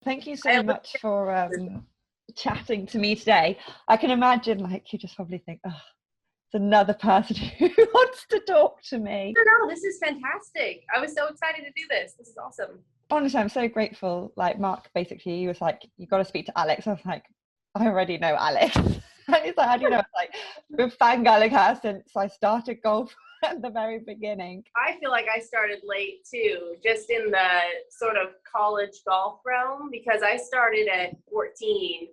Thank you so much for chatting to me today. I can imagine, like, you just probably think, oh, it's another person who wants to talk to me. No, this is fantastic. I was so excited to do this. This is awesome. Honestly, I'm so grateful. Like, Mark, basically, he was like, you got to speak to Alex. I was like, I already know Alex. And he's like, how do you know? It's like, we've fangirling her since I started golf at the very beginning. I feel like I started late too, just in the sort of college golf realm, because I started at 14.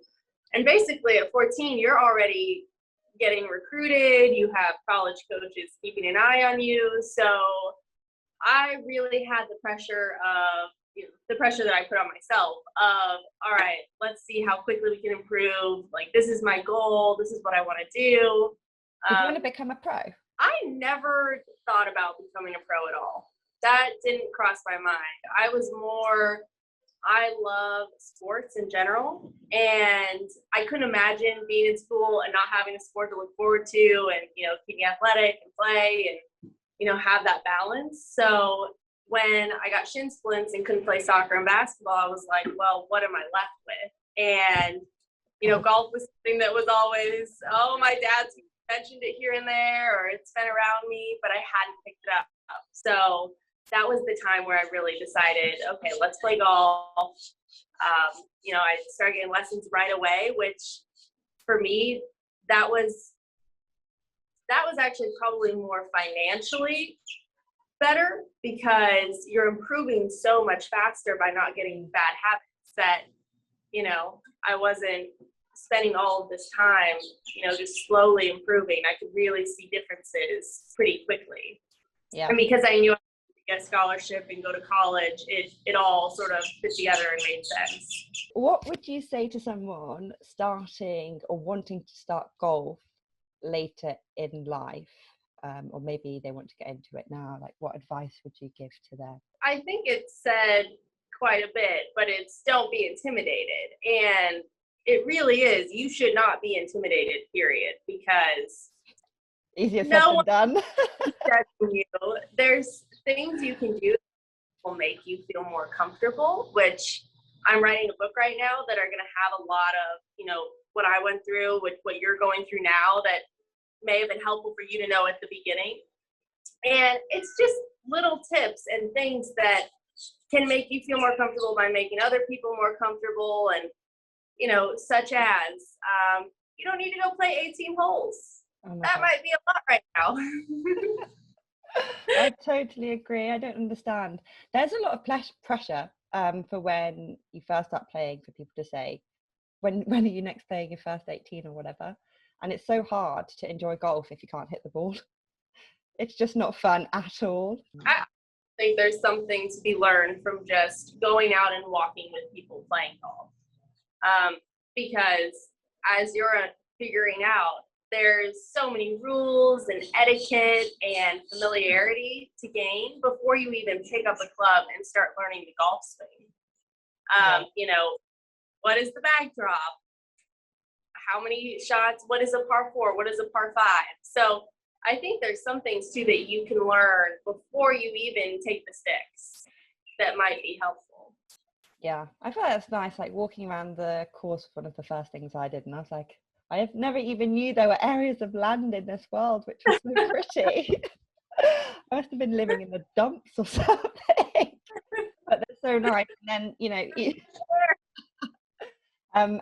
And basically at 14, you're already getting recruited. You have college coaches keeping an eye on you. So I really had the pressure that I put on myself of, all right, let's see how quickly we can improve. Like, this is my goal. This is what I want to do. Did you want to become a pro? I never thought about becoming a pro at all. That didn't cross my mind. I love sports in general, and I couldn't imagine being in school and not having a sport to look forward to, and, keeping athletic and play and, have that balance. So when I got shin splints and couldn't play soccer and basketball, I was like, well, what am I left with? And, golf was something that was always, my dad's mentioned it here and there, or it's been around me, but I hadn't picked it up. So that was the time where I really decided, okay, let's play golf. I started getting lessons right away, which for me, that was actually probably more financially better, because you're improving so much faster by not getting bad habits that, I wasn't spending all of this time, just slowly improving. I could really see differences pretty quickly. Yeah. And because I knew I could get a scholarship and go to college, it all sort of fit together and made sense. What would you say to someone starting or wanting to start golf later in life? Or maybe they want to get into it now. Like, what advice would you give to them? I think it's said quite a bit, but it's don't be intimidated. And it really is. You should not be intimidated, period, because easier said than done. There's things you can do that will make you feel more comfortable, which I'm writing a book right now that are going to have a lot of, what I went through, with what you're going through now, that may have been helpful for you to know at the beginning. And it's just little tips and things that can make you feel more comfortable by making other people more comfortable. And, such as, you don't need to go play 18 holes. That might be a lot right now. I totally agree. I don't understand. There's a lot of pressure for when you first start playing, for people to say, when are you next playing your first 18 or whatever? And it's so hard to enjoy golf if you can't hit the ball. It's just not fun at all. I think there's something to be learned from just going out and walking with people playing golf. Because as you're figuring out, there's so many rules and etiquette and familiarity to gain before you even pick up a club and start learning the golf swing. What is the backdrop? How many shots? What is a par 4? What is a par 5? So I think there's some things too that you can learn before you even take the sticks that might be helpful. Yeah, I feel like that's nice, like walking around the course, one of the first things I did, and I was like, I have never even knew there were areas of land in this world, which was so pretty. I must have been living in the dumps or something. But they're so nice. And then,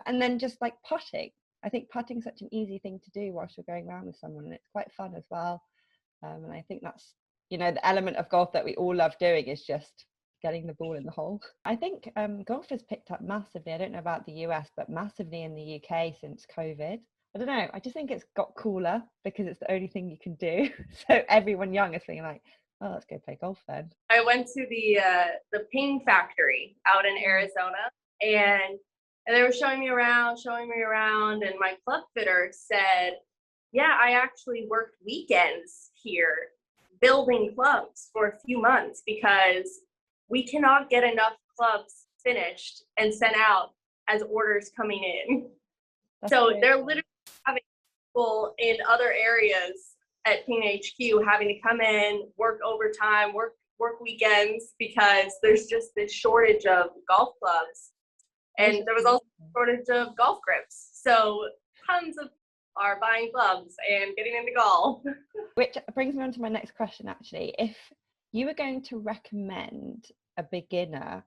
and then just like putting. I think putting is such an easy thing to do whilst you're going around with someone, and it's quite fun as well. And I think that's, the element of golf that we all love doing is just getting the ball in the hole. I think golf has picked up massively. I don't know about the US, but massively in the UK since COVID. I don't know. I just think it's got cooler because it's the only thing you can do. So everyone young is feeling like, oh, let's go play golf then. I went to the ping factory out in Arizona, and they were showing me around, and my club fitter said, yeah, I actually worked weekends here building clubs for a few months because we cannot get enough clubs finished and sent out as orders coming in. That's so they're literally having people in other areas at Ping HQ having to come in, work overtime, work weekends, because there's just this shortage of golf clubs. And there was also a shortage of golf grips. So tons of are buying clubs and getting into golf. Which brings me on to my next question, actually. If you were going to recommend a beginner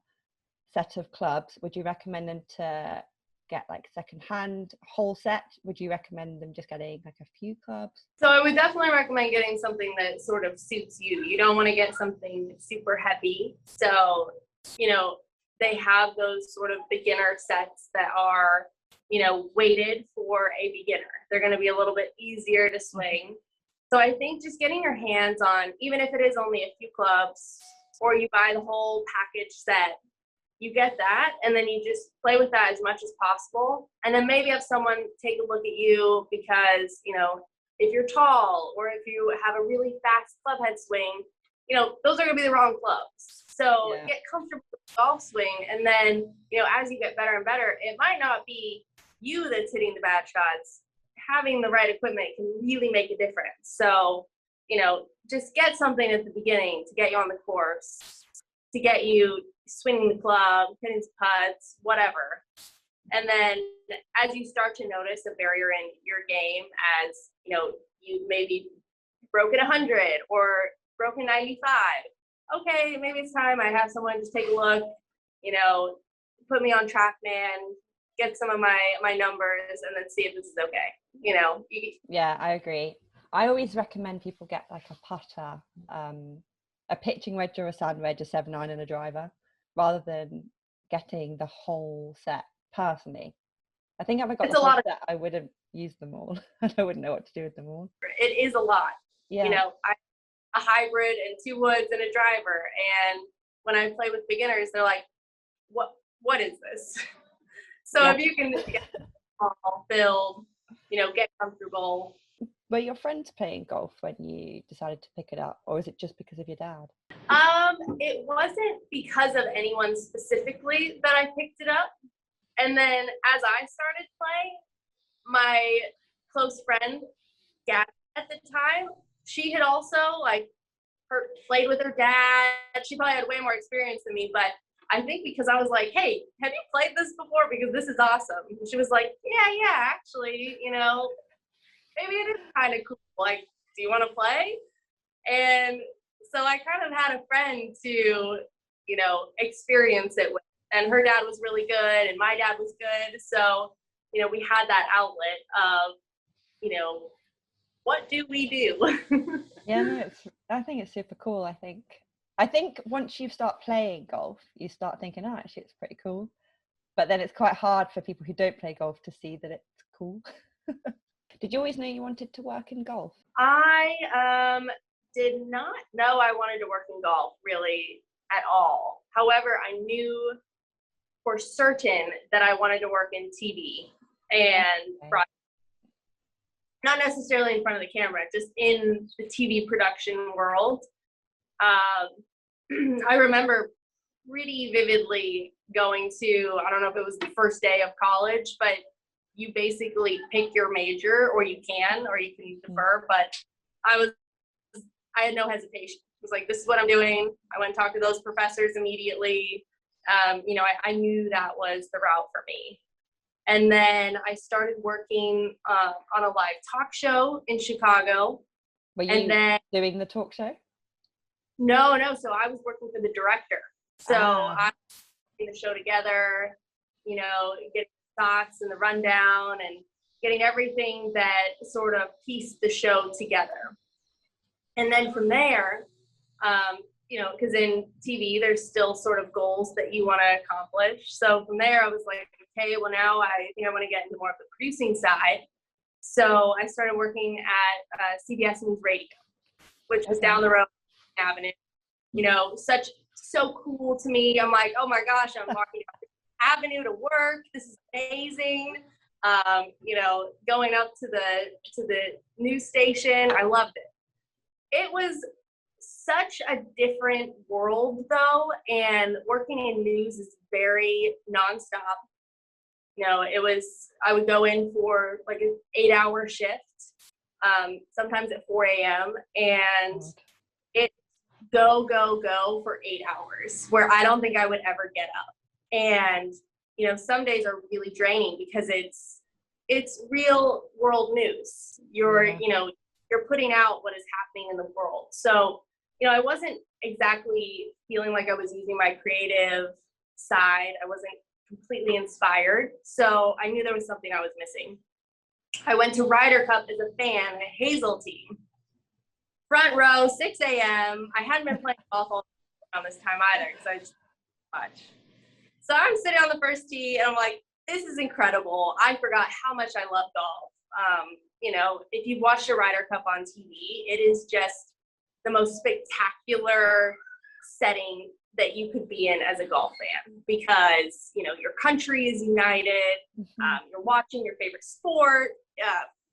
set of clubs, would you recommend them to get like secondhand, whole set? Would you recommend them just getting like a few clubs? So I would definitely recommend getting something that sort of suits you. You don't want to get something super heavy. So, you know, they have those sort of beginner sets that are, you know, weighted for a beginner. They're going to be a little bit easier to swing. So I think just getting your hands on, even if it is only a few clubs, or you buy the whole package set, you get that, and then you just play with that as much as possible. And then maybe have someone take a look at you because, you know, if you're tall or if you have a really fast club head swing, you know, those are going to be the wrong clubs. So get comfortable with the golf swing. And then, you know, as you get better and better, it might not be you that's hitting the bad shots. Having the right equipment can really make a difference. So, you know, just get something at the beginning to get you on the course, to get you swinging the club, hitting some putts, whatever. And then as you start to notice a barrier in your game, as, you know, you maybe broken 100 or broken 95, okay, maybe it's time I have someone just take a look, you know, put me on TrackMan, get some of my numbers, and then see if this is okay, you know. Yeah, I agree. I always recommend people get like a putter, a pitching wedge or a sand wedge, a 7-9 and a driver, rather than getting the whole set. Personally, I think if I got the whole set, I would have used them all. And I wouldn't know what to do with them all. It is a lot. Yeah. You know, a hybrid and 2 woods and a driver. And when I play with beginners, they're like, what is this? So if you can get small, build, you know, get comfortable. Were your friends playing golf when you decided to pick it up, or is it just because of your dad? It wasn't because of anyone specifically that I picked it up. And then as I started playing, my close friend, Gabby, at the time, she had also played with her dad. She probably had way more experience than me, but I think because I was like, hey, have you played this before? Because this is awesome. And she was like, yeah, actually, you know, maybe it is kind of cool. Like, do you want to play? And so I kind of had a friend to, you know, experience it with. And her dad was really good and my dad was good. So, you know, we had that outlet of, you know, what do we do? Yeah, no, I think it's super cool. I think once you start playing golf, you start thinking, oh, actually, it's pretty cool. But then it's quite hard for people who don't play golf to see that it's cool. Did you always know you wanted to work in golf? I did not know I wanted to work in golf really at all. However, I knew for certain that I wanted to work in TV and not necessarily in front of the camera, just in the TV production world. I remember pretty vividly going to, I don't know if it was the first day of college, but you basically pick your major, or you can defer, but I had no hesitation. It was like, this is what I'm doing. I went and talked to those professors immediately. You know, I knew that was the route for me. And then I started working on a live talk show in Chicago. Were you doing the talk show? No. So I was working for the director. So I was putting the show together, you know, getting thoughts and the rundown and getting everything that sort of pieced the show together. And then from there, you know, because in TV, there's still sort of goals that you want to accomplish. So from there, I was like, okay, well, now I think I want to get into more of the producing side. So I started working at CBS News Radio, which was down the road Avenue. You know, so cool to me. I'm like, oh my gosh, I'm walking up this avenue to work. This is amazing. You know, going up to the news station, I loved it. It was such a different world though, and working in news is very nonstop. You know, I would go in for like an 8-hour shift, sometimes at 4 a.m. and it go for 8 hours where I don't think I would ever get up. And, some days are really draining because it's real world news. You're putting out what is happening in the world. So, I wasn't exactly feeling like I was using my creative side. I wasn't completely inspired. So I knew there was something I was missing. I went to Ryder Cup as a fan, a Hazel team. Front row, 6 a.m. I hadn't been playing golf all around this time either because I just much. So I'm sitting on the first tee and I'm like, this is incredible. I forgot how much I love golf. If you've watched a Ryder Cup on TV, it is just the most spectacular setting that you could be in as a golf fan because, your country is united. You're watching your favorite sport.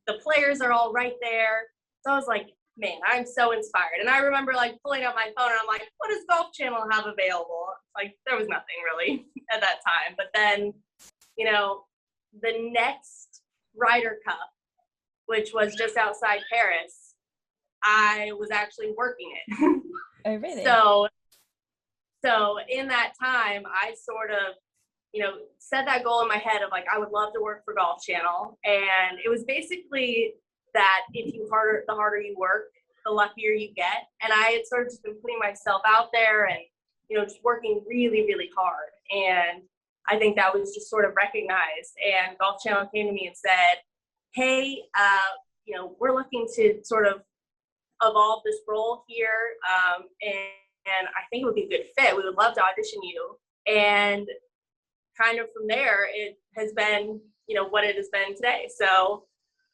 The players are all right there. So I was like, man, I'm so inspired. And I remember pulling out my phone and I'm like, what does Golf Channel have available? There was nothing really at that time. But then, the next Ryder Cup, which was just outside Paris, I was actually working it. Oh, really? So in that time, I sort of, set that goal in my head of I would love to work for Golf Channel. And it was basically that the harder you work, the luckier you get. And I had sort of just been putting myself out there and, just working really, really hard. And I think that was just sort of recognized. And Golf Channel came to me and said, hey, we're looking to sort of evolve this role here. And I think it would be a good fit. We would love to audition you. And kind of from there, it has been, what it has been today. So,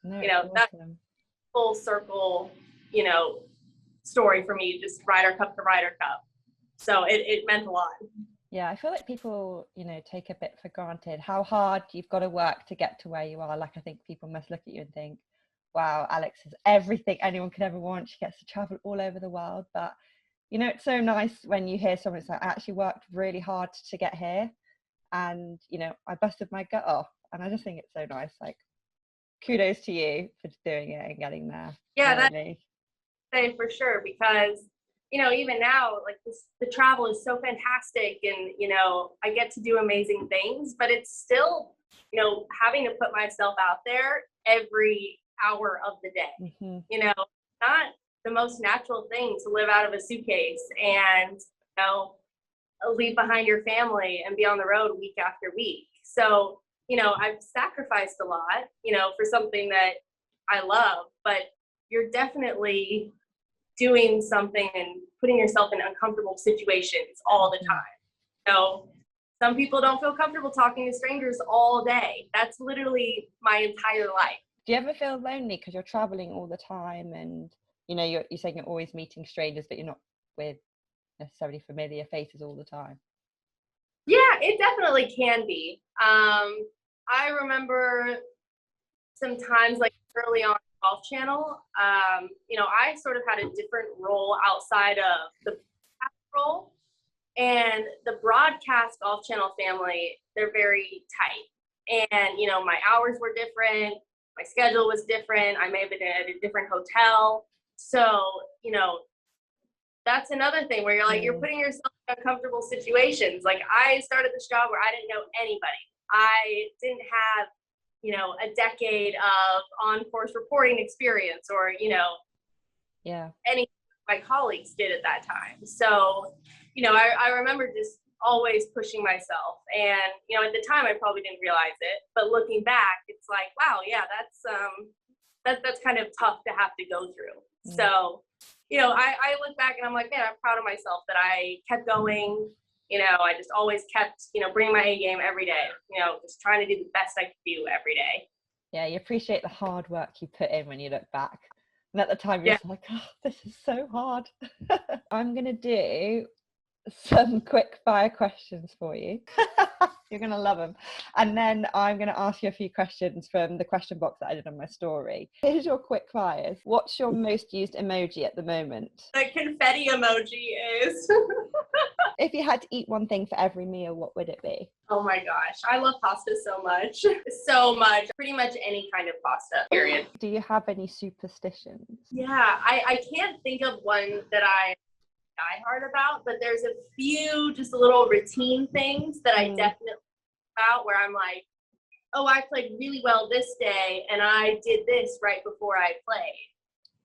awesome. That's full circle, story for me, just Ryder Cup to Ryder Cup. So it meant a lot. Yeah, I feel like people, take a bit for granted how hard you've got to work to get to where you are. I think people must look at you and think, wow, Alex is everything anyone could ever want. She gets to travel all over the world. But, it's so nice when you hear someone say, I actually worked really hard to get here. And, I busted my gut off. And I just think it's so nice. Kudos to you for doing it and getting there. Yeah, really. That's for sure. Because, even now, the travel is so fantastic and, I get to do amazing things, but it's still, having to put myself out there every hour of the day, not the most natural thing to live out of a suitcase and, leave behind your family and be on the road week after week. So, I've sacrificed a lot, for something that I love, but you're definitely doing something and putting yourself in uncomfortable situations all the time. So some people don't feel comfortable talking to strangers all day. That's literally my entire life. Do you ever feel lonely because you're traveling all the time and, you're saying you're always meeting strangers, but you're not with necessarily familiar faces all the time? Yeah, it definitely can be. I remember sometimes early on Golf Channel, I sort of had a different role outside of the broadcast role, and the broadcast Golf Channel family, they're very tight. And, my hours were different. My schedule was different. I may have been at a different hotel. So, that's another thing where you're you're putting yourself in uncomfortable situations. I started this job where I didn't know anybody. I didn't have, a decade of on-course reporting experience or, any my colleagues did at that time. So, I remember just always pushing myself. And, at the time I probably didn't realize it, but looking back, it's wow, yeah, that's kind of tough to have to go through. So, I look back and I'm man, I'm proud of myself that I kept going. I just always kept, bringing my A game every day, just trying to do the best I could do every day. Yeah, you appreciate the hard work you put in when you look back. And at the time, you're just oh, this is so hard. I'm going to do some quick fire questions for you. You're going to love them. And then I'm going to ask you a few questions from the question box that I did on my story. Here's your quick fires. What's your most used emoji at the moment? The confetti emoji is. If you had to eat one thing for every meal, what would it be? Oh my gosh, I love pasta so much. So much. Pretty much any kind of pasta, period. Do you have any superstitions? Yeah, I can't think of one that I die hard about, but there's a few just little routine things that I definitely about, where I'm like, oh, I played really well this day, and I did this right before I played.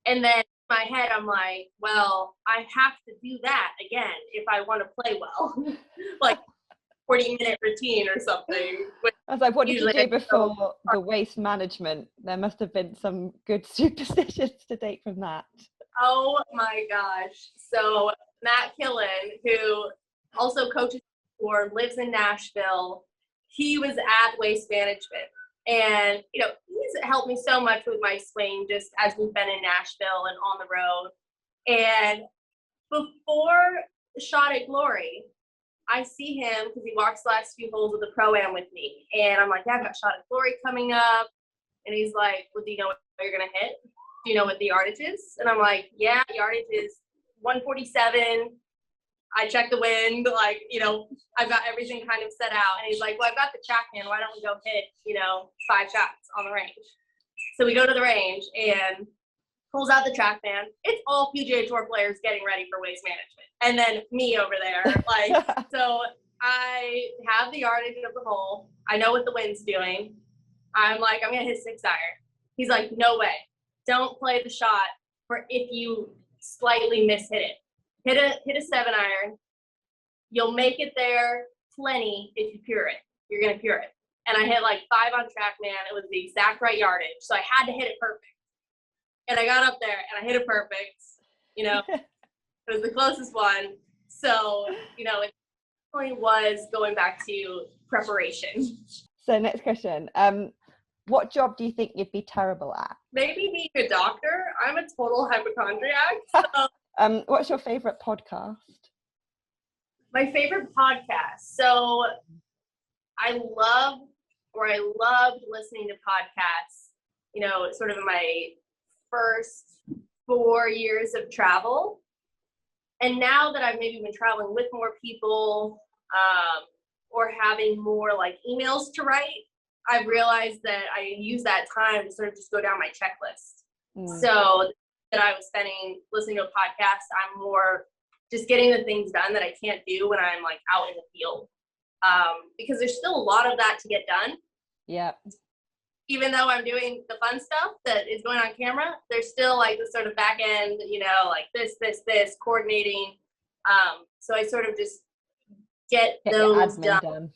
And then in my head, I'm like, well, I have to do that again if I want to play well. Like 40-minute routine or something. I was like, what did you do before the waste management? There must have been some good superstitions to take from that. Oh my gosh. So Matt Killen, who also coaches or lives in Nashville, he was at Waste Management. And, you know, he's helped me so much with my swing just as we've been in Nashville and on the road. And before the shot at Glory, I see him because he walks the last few holes of the Pro-Am with me. And I'm like, yeah, I've got shot at Glory coming up. And he's like, well, do you know what you're going to hit? Do you know what the yardage is? And I'm like, yeah, yardage is 147. I check the wind, like, you know, I've got everything kind of set out. And he's like, well, I've got the TrackMan. Why don't we go hit, you know, 5 shots on the range? So we go to the range and pulls out the TrackMan. It's all PGA Tour players getting ready for Waste Management. And then me over there, like, so I have the yardage of the hole. I know what the wind's doing. I'm like, I'm going to hit 6 iron. He's like, no way. Don't play the shot for if you slightly mishit it. Hit a 7 iron. You'll make it there plenty if you pure it. You're going to pure it. And I hit like 5 on TrackMan. It was the exact right yardage. So I had to hit it perfect. And I got up there and I hit it perfect. You know, it was the closest one. So, you know, it definitely was going back to preparation. So next question. What job do you think you'd be terrible at? Maybe being a doctor. I'm a total hypochondriac. So. What's your favorite podcast? My favorite podcast. So I loved listening to podcasts, you know, sort of in my first 4 years of travel. And now that I've maybe been traveling with more people, or having more like emails to write, I've realized that I use that time to sort of just go down my checklist. So that I was spending listening to a podcast, I'm more just getting the things done that I can't do when I'm like out in the field. Because there's still a lot of that to get done. Yeah. Even though I'm doing the fun stuff that is going on camera, there's still like the sort of back end, you know, like this, coordinating. So I sort of just get those done.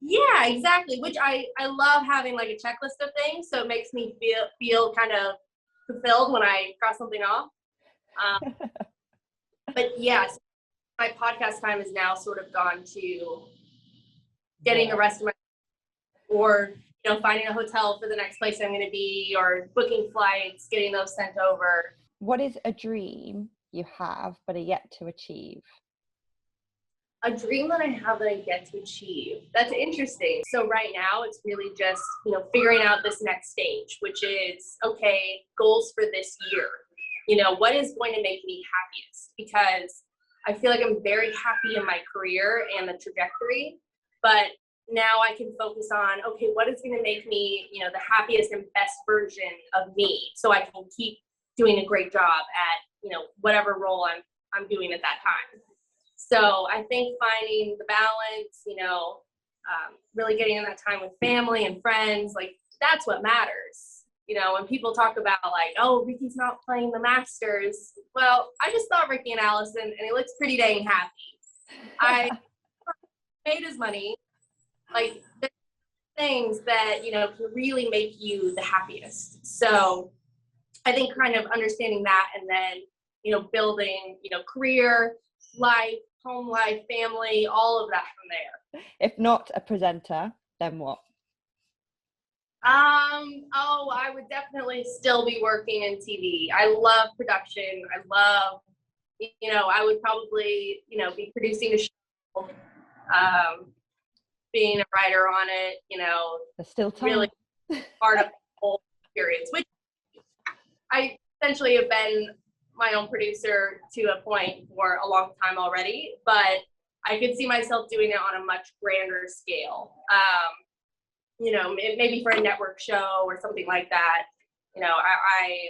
Yeah, exactly. Which I love having like a checklist of things. So it makes me feel kind of fulfilled when I cross something off. But yes, my podcast time is now sort of gone to getting the rest of my, or, you know, finding a hotel for the next place I'm going to be, or booking flights, getting those sent over. What is a dream you have but are yet to achieve? A dream that I have that I get to achieve. That's interesting. So right now it's really just, you know, figuring out this next stage, which is, okay, goals for this year. You know, what is going to make me happiest? Because I feel like I'm very happy in my career and the trajectory, but now I can focus on, okay, what is going to make me, you know, the happiest and best version of me, so I can keep doing a great job at, you know, whatever role I'm doing at that time. So I think finding the balance, you know, really getting in that time with family and friends, like that's what matters. You know, when people talk about like, oh, Ricky's not playing the Masters. Well, I just saw Ricky and Allison and he looks pretty dang happy. I made his money. Like there's things that, you know, can really make you the happiest. So I think kind of understanding that, and then, you know, building, you know, career, life, home life, family, all of that from there. If not a presenter, then what? Oh, I would definitely still be working in TV. I love production. I love, you know, I would probably, you know, be producing a show, being a writer on it, you know. There's still time. Really part of the whole experience, which I essentially have been my own producer to a point for a long time already, but I could see myself doing it on a much grander scale. You know, maybe for a network show or something like that. You know, I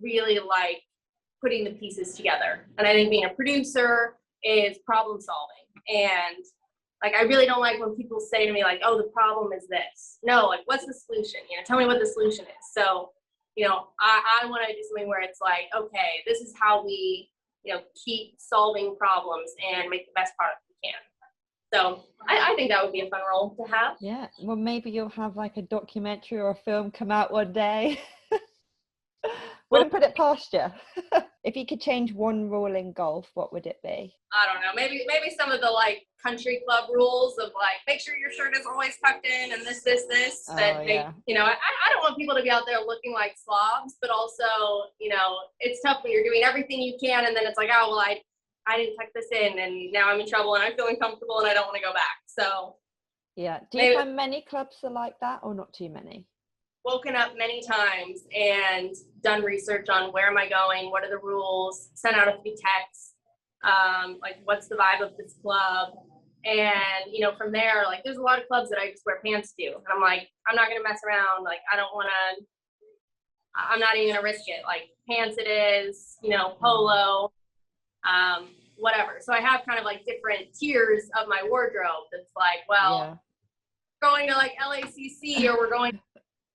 really like putting the pieces together. And I think being a producer is problem solving. And Like, I really don't like when people say to me, like, oh, the problem is this. No, like, what's the solution? You know, tell me what the solution is. So, you know, I want to do something where it's like, okay, this is how we, you know, keep solving problems and make the best product we can. So I think that would be a fun role to have. Yeah, well, maybe you'll have like a documentary or a film come out one day. Wouldn't put it past you. If you could change one rule in golf, what would it be? I don't know. Maybe some of the like country club rules of like, make sure your shirt is always tucked in and this. Oh, that make, yeah. you know, I don't want people to be out there looking like slobs, but also, you know, it's tough when you're doing everything you can and then it's like, oh, well, I didn't tuck this in and now I'm in trouble and I feel uncomfortable and I don't want to go back. So yeah. Do you find many clubs are like that or not too many? Woken up many times and done research on where am I going, what are the rules, sent out a few texts, like what's the vibe of this club, and you know, from there, like there's a lot of clubs that I just wear pants to, and I'm like, I'm not gonna mess around, like I'm not even gonna risk it, like pants it is, you know, polo, whatever. So I have kind of like different tiers of my wardrobe that's like, well, going to like LACC or we're going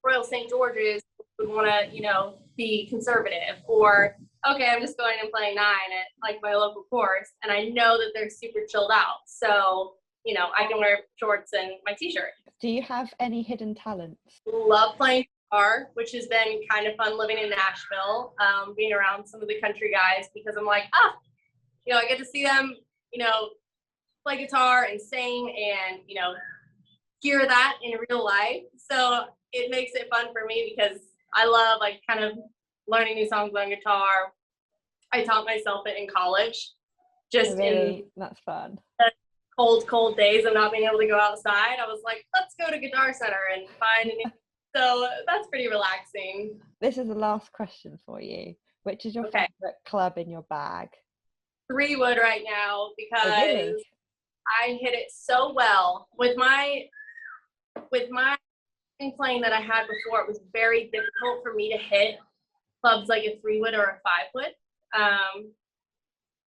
Royal St. George's, would want to, you know, be conservative, or okay, I'm just going and playing 9 at like my local course, and I know that they're super chilled out, so you know, I can wear shorts and my t-shirt. Do you have any hidden talents? Love playing guitar, which has been kind of fun living in Nashville, being around some of the country guys, because I'm like, you know, I get to see them, you know, play guitar and sing and, you know, hear that in real life. So it makes it fun for me because I love like kind of learning new songs on guitar. I taught myself it in college, just in that's fun. Cold days of not being able to go outside. I was like, let's go to Guitar Center and find a new. So that's pretty relaxing. This is the last question for you. Which is your favorite club in your bag? 3-wood right now, because really? I hit it so well with my playing that I had before. It was very difficult for me to hit clubs like a 3-wood or a 5-wood,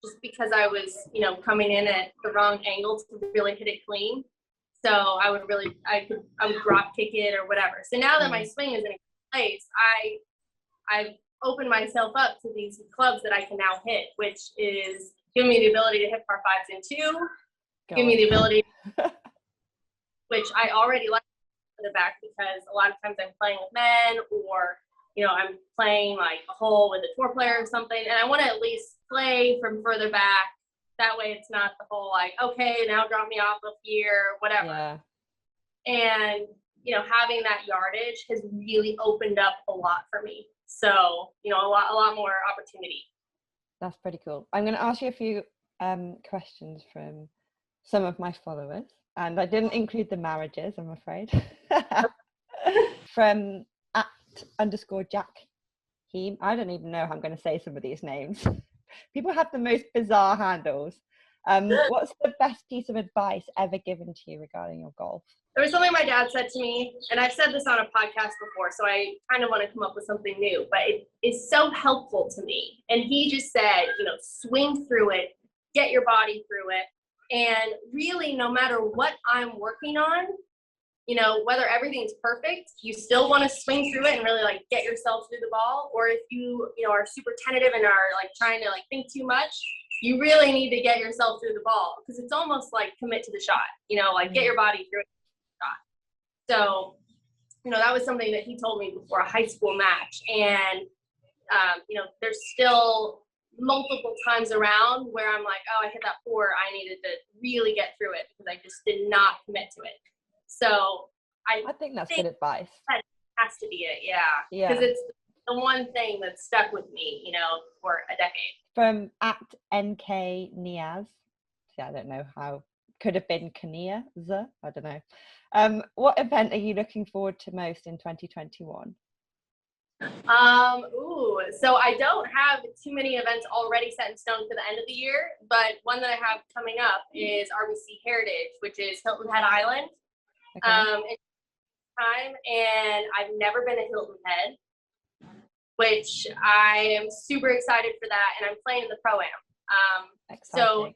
just because I was, you know, coming in at the wrong angles to really hit it clean. So I would drop kick it or whatever. So now that my swing is in a place, I've opened myself up to these clubs that I can now hit, which is giving me the ability to hit par 5s in 2, give me the ability, which I already like the back, because a lot of times I'm playing with men, or you know, I'm playing like a hole with a tour player or something, and I want to at least play from further back. That way it's not the whole like, okay, now drop me off of here, whatever. Yeah. And you know, having that yardage has really opened up a lot for me. So, you know, a lot more opportunity. That's pretty cool. I'm going to ask you a few questions from some of my followers, and I didn't include the marriages, I'm afraid. From @_Jack Heem. I don't even know how I'm going to say some of these names. People have the most bizarre handles. What's the best piece of advice ever given to you regarding your golf? There was something my dad said to me, and I've said this on a podcast before, so I kind of want to come up with something new, but it is so helpful to me. And he just said, you know, swing through it, get your body through it. And really, no matter what I'm working on, you know, whether everything's perfect, you still want to swing through it and really like get yourself through the ball. Or if you know, are super tentative and are like trying to like think too much, you really need to get yourself through the ball, because it's almost like commit to the shot, you know, like get your body through it. So, you know, that was something that he told me before a high school match. And, you know, there's still multiple times around where I'm like, oh, I hit that 4. I needed to really get through it because I just did not commit to it. So I think that's good advice. That has to be it. Yeah. Because it's the one thing that stuck with me, you know, for a decade. From @NK_Niaz. I don't know how. Could have been Kania. I don't know. What event are you looking forward to most in 2021? So I don't have too many events already set in stone for the end of the year, but one that I have coming up is RBC Heritage, which is Hilton Head Island. In time, and I've never been to Hilton Head, which I am super excited for that, and I'm playing in the Pro-Am. So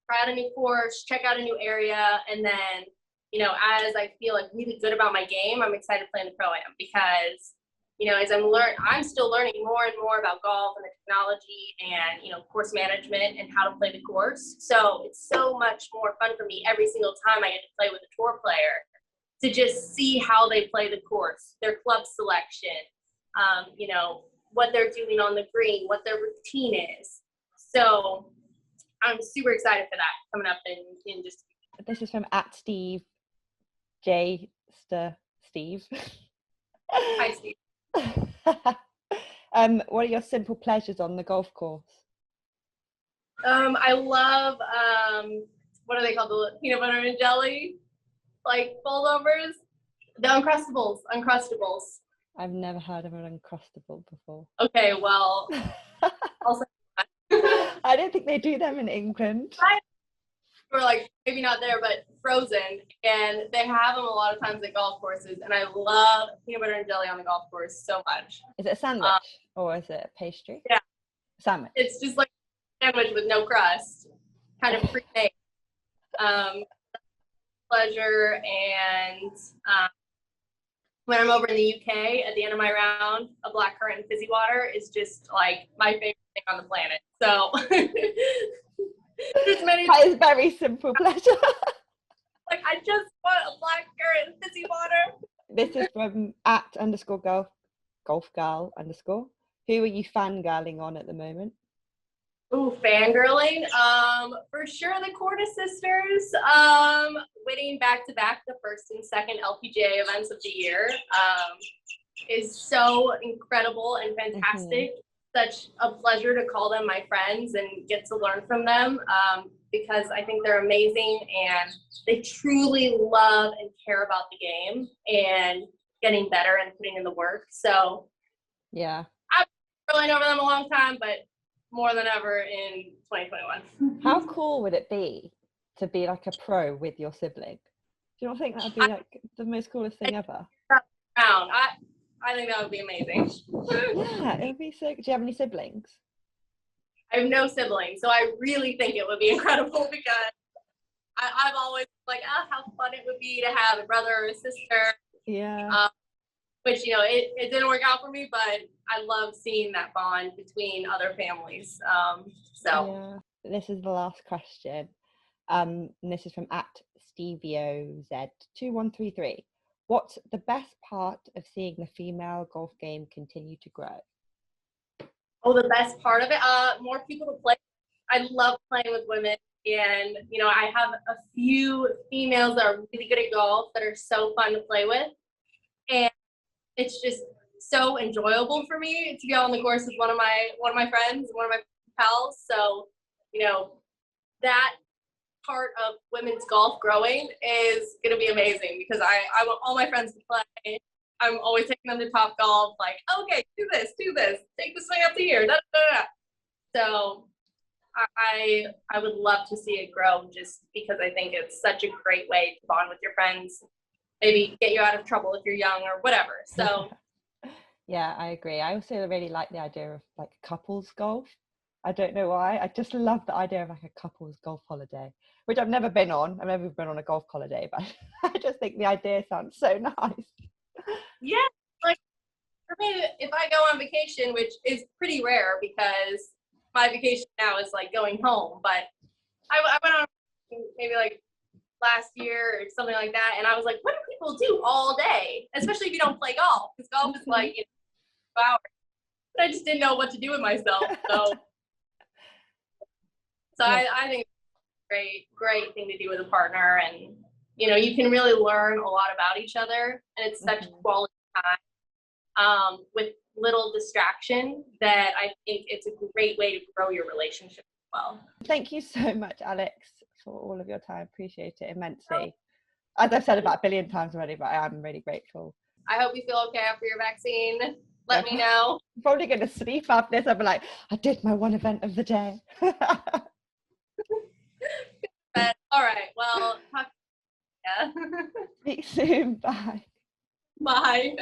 try out a new course, check out a new area, and then, you know, as I feel like really good about my game, I'm excited to play in the Pro-Am because, you know, as I'm still learning more and more about golf and the technology and, you know, course management and how to play the course. So it's so much more fun for me every single time I get to play with a tour player to just see how they play the course, their club selection, you know, what they're doing on the green, what their routine is. So I'm super excited for that coming up in just. This is from @Steve J. Steve. Hi, Steve. What are your simple pleasures on the golf course? I love what are they called? The peanut butter and jelly, like foldovers. The Uncrustables. I've never heard of an Uncrustable before. Okay, well, also I don't think they do them in England. Or like maybe not there, but frozen, and they have them a lot of times at golf courses. And I love peanut butter and jelly on the golf course so much. Is it a sandwich or is it a pastry? Yeah, sandwich. It's just like a sandwich with no crust, kind of pre-made. Pleasure, and when I'm over in the UK at the end of my round, a blackcurrant and fizzy water is just like my favorite thing on the planet. So that is very simple pleasure. Like I just want a blackcurrant and fizzy water. This is from @_golf_girl_. Who are you fangirling on at the moment? Ooh, fangirling. For sure the Cordes sisters. Winning back-to-back the first and second LPGA events of the year is so incredible and fantastic. Such a pleasure to call them my friends and get to learn from them because I think they're amazing and they truly love and care about the game and getting better and putting in the work. So yeah, I've been really over them a long time, but more than ever in 2021. How cool would it be to be like a pro with your sibling? Do you not think that would be like the most coolest thing ever? I think that would be amazing. Yeah, it would be so. Do you have any siblings? I have no siblings, so I really think it would be incredible because I've always like, how fun it would be to have a brother or a sister. Yeah. Which, you know, it didn't work out for me, but I love seeing that bond between other families. So yeah. This is the last question. And this is from @StevioZ2133. What's the best part of seeing the female golf game continue to grow? Oh, the best part of it? More people to play. I love playing with women. And, you know, I have a few females that are really good at golf that are so fun to play with. And it's just so enjoyable for me to go on the course with one of my friends, one of my pals. So, you know, that part of women's golf growing is going to be amazing because I want all my friends to play. I'm always taking them to Top Golf, like, okay, do this, take the swing up to here, da, da, da. So I would love to see it grow just because I think it's such a great way to bond with your friends, maybe get you out of trouble if you're young or whatever. So yeah, I agree. I also really like the idea of like couples golf. I don't know why. I just love the idea of like a couples golf holiday, which I've never been on. I've never been on a golf holiday, but I just think the idea sounds so nice. Yeah, like for me, if I go on vacation, which is pretty rare because my vacation now is like going home, but I went on maybe like last year or something like that, and I was like, what do people do all day, especially if you don't play golf, because golf is like, you know, 2 hours. But I just didn't know what to do with myself, so yeah. I think it's a great thing to do with a partner, and you know, you can really learn a lot about each other, and it's such quality time with little distraction that I think it's a great way to grow your relationship as well. Thank you so much, Alex, for all of your time. Appreciate it immensely. As I've said about a billion times already, but I am really grateful. I hope you feel okay after your vaccine. Let me know. I'm probably going to sleep after this. I'll be like, I did my one event of the day. All right. Well, talk. Yeah. Speak soon. Bye. Bye.